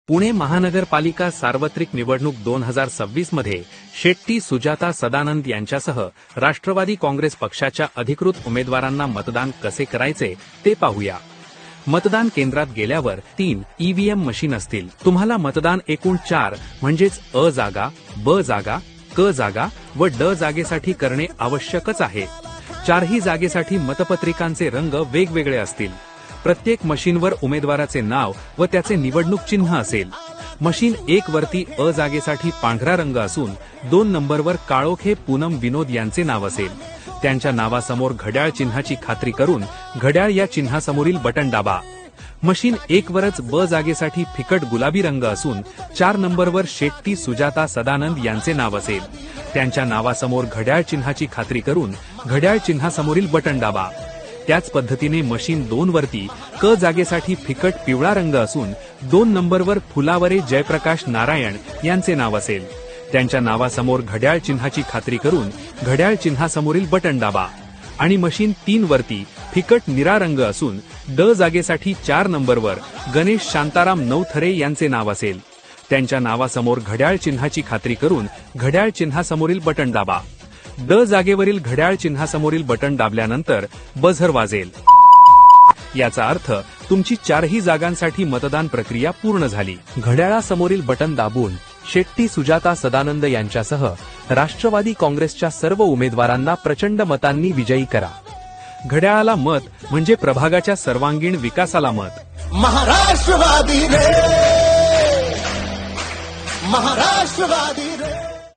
पुणे महानगरपालिका सार्वत्रिक निवडणूक 2026 मध्ये शेट्टी सुजाता सदानंद यांच्यासह राष्ट्रवादी काँग्रेस पक्षाच्या अधिकृत उमेदवारांना मतदान कसे करायचे ते पाहूया। मतदान केंद्रात गेल्यावर 3 ईव्हीएम मशीन असतील। तुम्हाला मतदान एकूण 4 म्हणजेच अ जागा, ब जागा, क जागा व ड जागेसाठी करणे आवश्यकच आहे। 4ही जागेसाठी मतपत्रिकांचे रंग वेगवेगळे असतील। प्रत्येक मशीनवर उमेदवाराचे नाव व त्याचे निवडणूक चिन्ह असेल। मशीन 1 वरती अ जागेसाठी पांढरा रंग असून 2 नंबरवर काळोखे पूनम विनोद यांचे नाव असेल। त्यांच्या नावासमोर घड्याळ चिन्हाची खात्री करून घड्याळ या चिन्हासमोरील बटन दाबा। मशीन 1 वरच ब जागेसाठी फिकट गुलाबी रंग असून 4 नंबरवर शेट्टी सुजाता सदानंद यांचे नाव असेल। त्यांच्या नावासमोर घड्याळ चिन्हाची खात्री करून घड्याळ चिन्हासमोरील बटन दाबा। त्याच पद्धतीने मशीन 2 वरती क जागेसाठी फिकट पिवळा रंग असून 2 नंबरवर फुलावरे जयप्रकाश नारायण यांचे नाव असेल। त्यांच्या नावासमोर घड्याळ चिन्हाची खात्री करून घड्याळ चिन्हासमोरील बटन दाबा। आणि मशीन 3 वरती फिकट निळा रंग असून ड जागेसाठी 4 नंबरवर गणेश शांताराम नवथरे यांचे नाव असेल। त्यांच्या नावासमोर घड्याळ चिन्हाची खात्री करून घड्याळ चिन्हासमोरील बटन दाबा। ड जागेवरील घड्याळ चिन्हासमोरील बटन दाबल्यानंतर बझर वाजेल। याचा अर्थ तुमची 4ही जागांसाठी मतदान प्रक्रिया पूर्ण झाली। घड्याळासमोरील बटन दाबून शेट्टी सुजाता सदानंद यांच्यासह राष्ट्रवादी काँग्रेसच्या सर्व उमेदवारांना प्रचंड मतांनी विजयी करा। घड्याळाला मत म्हणजे प्रभागाच्या सर्वांगीण विकासाला मत। महाराष्ट्रवादी रे, महाराष्ट्रवादी